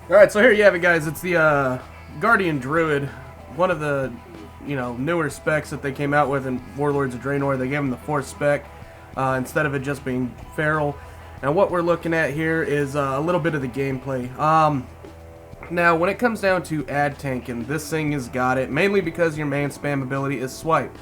Alright, so here you have it, guys. It's the Guardian Druid, one of the newer specs that they came out with in Warlords of Draenor. They gave him the 4th spec instead of it just being feral. And what we're looking at here is a little bit of the gameplay. Now, when it comes down to ad tanking, this thing has got it, mainly because your main spam ability is swipe.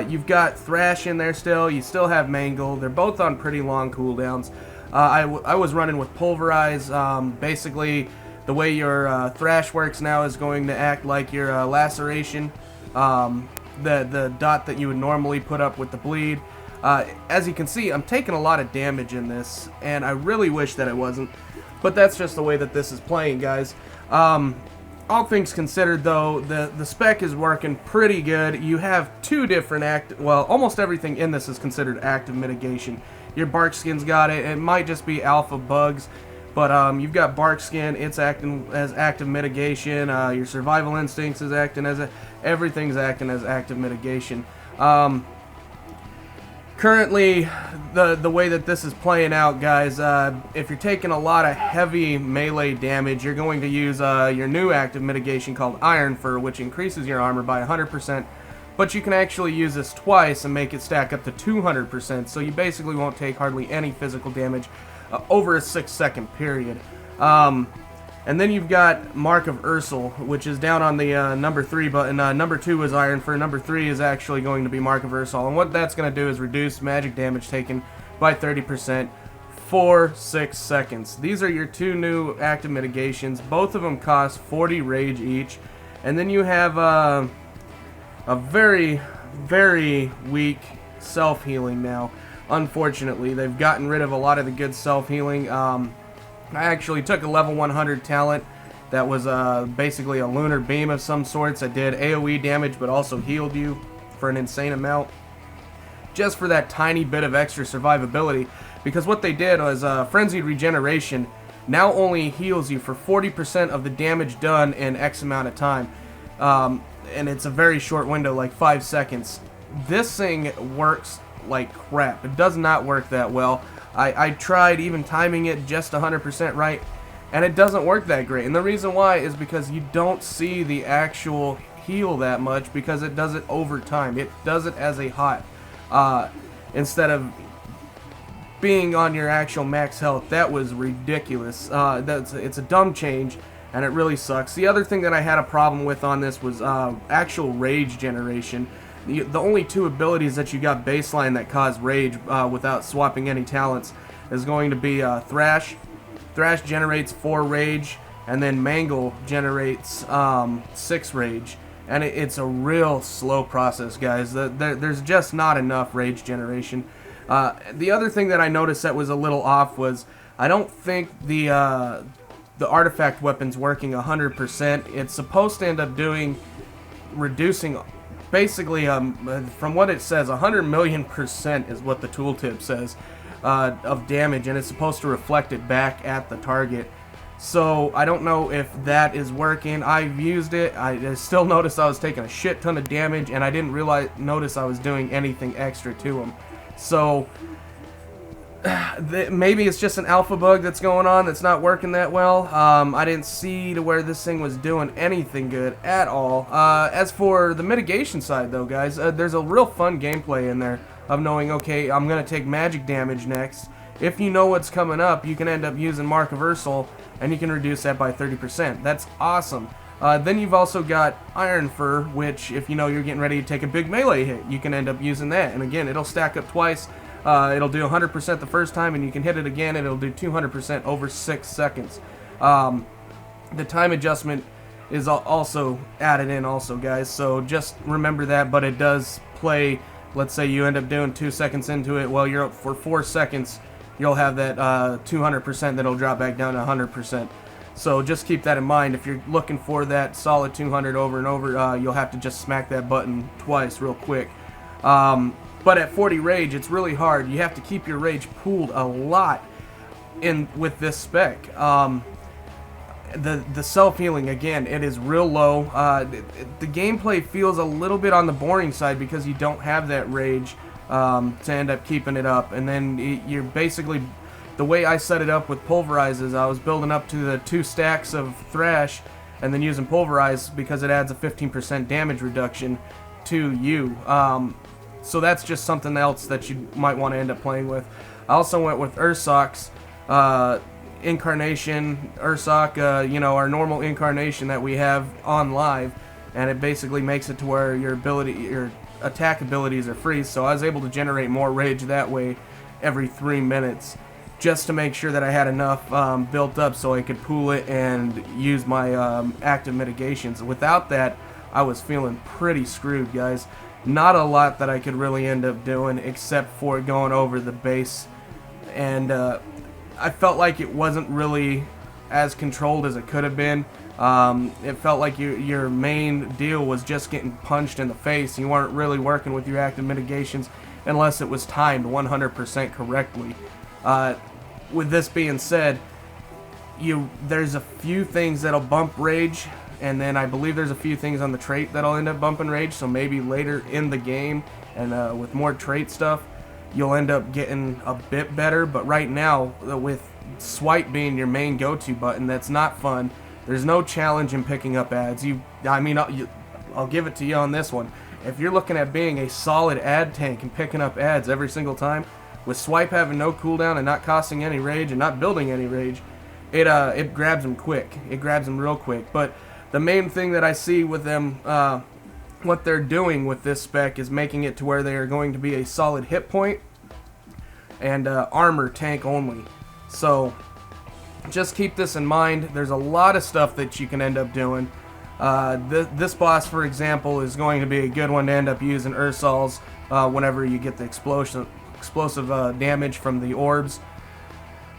You've got Thrash in there still, you still have Mangle, they're both on pretty long cooldowns. I was running with Pulverize. Basically, the way your Thrash works now is going to act like your Laceration, the dot that you would normally put up with the bleed. As you can see, I'm taking a lot of damage in this, and I really wish that it wasn't, but that's just the way that this is playing, guys. All things considered, though, the spec is working pretty good. You have two different almost everything in this is considered active mitigation. Your bark skin's got it. It might just be alpha bugs, but you've got bark skin. It's acting as active mitigation. Your survival instincts is acting as everything's acting as active mitigation. Currently, the way that this is playing out, guys, if you're taking a lot of heavy melee damage, you're going to use your new active mitigation called Iron Fur, which increases your armor by 100%. But you can actually use this twice and make it stack up to 200%, so you basically won't take hardly any physical damage over a 6-second period. And then you've got Mark of Ursel, which is down on the number 3 button. Number 2 is Iron Fur. Number 3 is actually going to be Mark of Ursel. And what that's going to do is reduce magic damage taken by 30% for 6 seconds. These are your two new active mitigations. Both of them cost 40 rage each. And then you have a very, very weak self-healing now. Unfortunately, they've gotten rid of a lot of the good self-healing. I actually took a level 100 talent that was basically a lunar beam of some sorts that did AoE damage but also healed you for an insane amount, just for that tiny bit of extra survivability, because what they did was Frenzied Regeneration now only heals you for 40% of the damage done in X amount of time, and it's a very short window, like 5 seconds. This thing works like crap. It does not work that well. I tried even timing it just 100% right, and it doesn't work that great. And the reason why is because you don't see the actual heal that much, because it does it over time. It does it as a hot, instead of being on your actual max health. That was ridiculous. It's a dumb change, and it really sucks. The other thing that I had a problem with on this was actual rage generation. The only two abilities that you got baseline that cause rage without swapping any talents is going to be Thrash. Thrash generates 4 rage, and then Mangle generates 6 rage. And it's a real slow process, guys. There's just not enough rage generation. The other thing that I noticed that was a little off was I don't think the artifact weapon's working 100%. It's supposed to end up reducing. Basically, from what it says, 100 million% is what the tooltip says of damage, and it's supposed to reflect it back at the target. So I don't know if that is working. I've used it. I still noticed I was taking a shit ton of damage, and I didn't notice I was doing anything extra to them. So maybe it's just an alpha bug that's going on that's not working that well. I didn't see to where this thing was doing anything good at all. As for the mitigation side, though, guys, there's a real fun gameplay in there of knowing, okay, I'm going to take magic damage next. If you know what's coming up, you can end up using Mark of Ursel, and you can reduce that by 30%. That's awesome. Then you've also got Iron Fur, which, if you know you're getting ready to take a big melee hit, you can end up using that. And again, it'll stack up twice. It'll do 100% the first time, and you can hit it again, and it'll do 200% over 6 seconds. The time adjustment is also added in also, guys, so just remember that. But it does play, let's say you end up doing 2 seconds into it, well, you're up for 4 seconds, you'll have that 200% that'll drop back down to 100%. So just keep that in mind. If you're looking for that solid 200 over and over, you'll have to just smack that button twice real quick. But at 40 rage, it's really hard. You have to keep your rage pooled a lot with this spec. The self-healing, again, it is real low. The gameplay feels a little bit on the boring side because you don't have that rage to end up keeping it up. And then you're basically the way I set it up with pulverize is I was building up to the 2 stacks of thrash and then using pulverize because it adds a 15% damage reduction to you. So that's just something else that you might want to end up playing with. I also went with Ursoc's incarnation, Ursoc, you know, our normal incarnation that we have on live, and it basically makes it to where your attack abilities are free. So I was able to generate more rage that way every 3 minutes, just to make sure that I had enough built up so I could pool it and use my active mitigations. Without that, I was feeling pretty screwed, guys. Not a lot that I could really end up doing except for going over the base, and I felt like it wasn't really as controlled as it could have been. It felt like your main deal was just getting punched in the face. You weren't really working with your active mitigations unless it was timed 100% correctly. With this being said, there's a few things that'll bump rage, and then I believe there's a few things on the trait that'll end up bumping rage, so maybe later in the game and with more trait stuff you'll end up getting a bit better. But right now, with swipe being your main go-to button, that's not fun. There's no challenge in picking up ads. I'll give it to you on this one. If you're looking at being a solid ad tank and picking up ads every single time, with swipe having no cooldown and not costing any rage and not building any rage, it grabs them quick. It grabs them real quick. But the main thing that I see with them, what they're doing with this spec is making it to where they are going to be a solid hit point and armor tank only. So just keep this in mind. There's a lot of stuff that you can end up doing. This boss, for example, is going to be a good one to end up using Ursol's whenever you get the explosive damage from the orbs.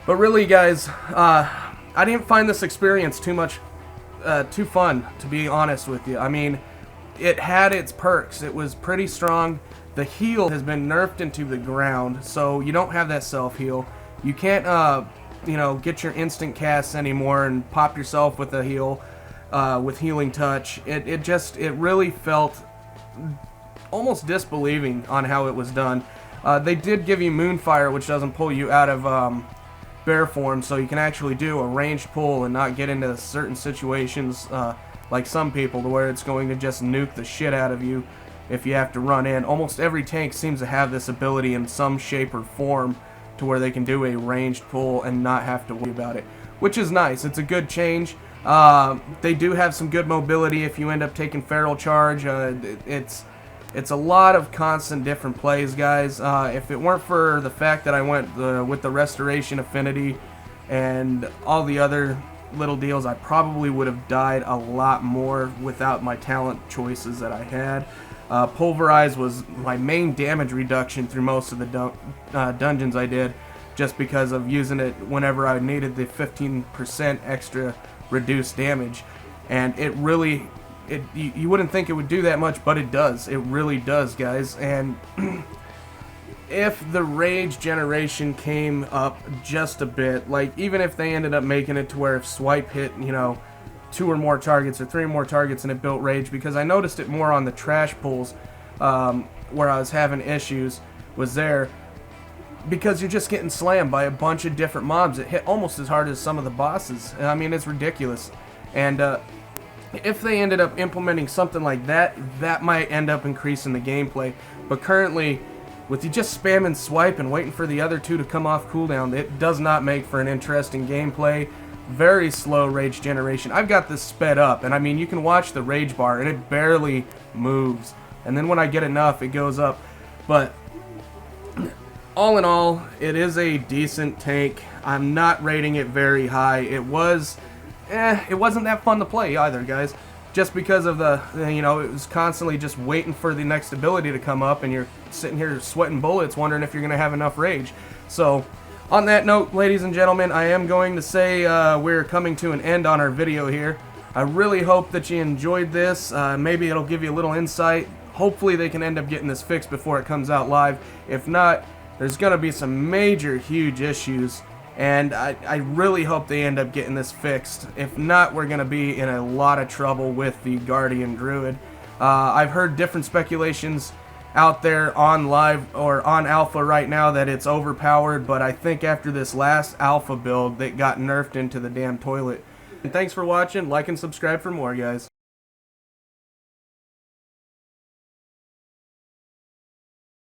But really, guys, I didn't find this experience too fun, to be honest with you. I mean, it had its perks. It was pretty strong. The heal has been nerfed into the ground, so you don't have that self-heal. You can't, get your instant casts anymore and pop yourself with a heal, with healing touch. It really felt almost disbelieving on how it was done. They did give you Moonfire, which doesn't pull you out of bear form, so you can actually do a ranged pull and not get into certain situations like some people, to where it's going to just nuke the shit out of you if you have to run in. Almost every tank seems to have this ability in some shape or form to where they can do a ranged pull and not have to worry about it, which is nice. It's a good change. They do have some good mobility if you end up taking Feral Charge. It's a lot of constant different plays, guys. If it weren't for the fact that I went with the Restoration Affinity and all the other little deals, I probably would have died a lot more without my talent choices that I had. Pulverize was my main damage reduction through most of the dungeons I did, just because of using it whenever I needed the 15% extra reduced damage. And it really... you wouldn't think it would do that much, but it does. It really does, guys. And if the rage generation came up just a bit, like even if they ended up making it to where if swipe hit, 2 or more targets or 3 or more targets and it built rage, because I noticed it more on the trash pulls where I was having issues, was there, because you're just getting slammed by a bunch of different mobs. It hit almost as hard as some of the bosses. I mean, it's ridiculous. And if they ended up implementing something like that, that might end up increasing the gameplay. But currently, with you just spamming swipe and waiting for the other 2 to come off cooldown, it does not make for an interesting gameplay. Very slow rage generation. I've got this sped up, and I mean, you can watch the rage bar, and it barely moves. And then when I get enough, it goes up. But all in all, it is a decent tank. I'm not rating it very high. It wasn't that fun to play either, guys. Just because of it was constantly just waiting for the next ability to come up, and you're sitting here sweating bullets wondering if you're going to have enough rage. So, on that note, ladies and gentlemen, I am going to say we're coming to an end on our video here. I really hope that you enjoyed this. Maybe it'll give you a little insight. Hopefully they can end up getting this fixed before it comes out live. If not, there's going to be some major, huge issues. And I really hope they end up getting this fixed. If not, we're going to be in a lot of trouble with the Guardian Druid. I've heard different speculations out there on live or on alpha right now that it's overpowered, but I think after this last alpha build, it got nerfed into the damn toilet. And thanks for watching. Like and subscribe for more, guys.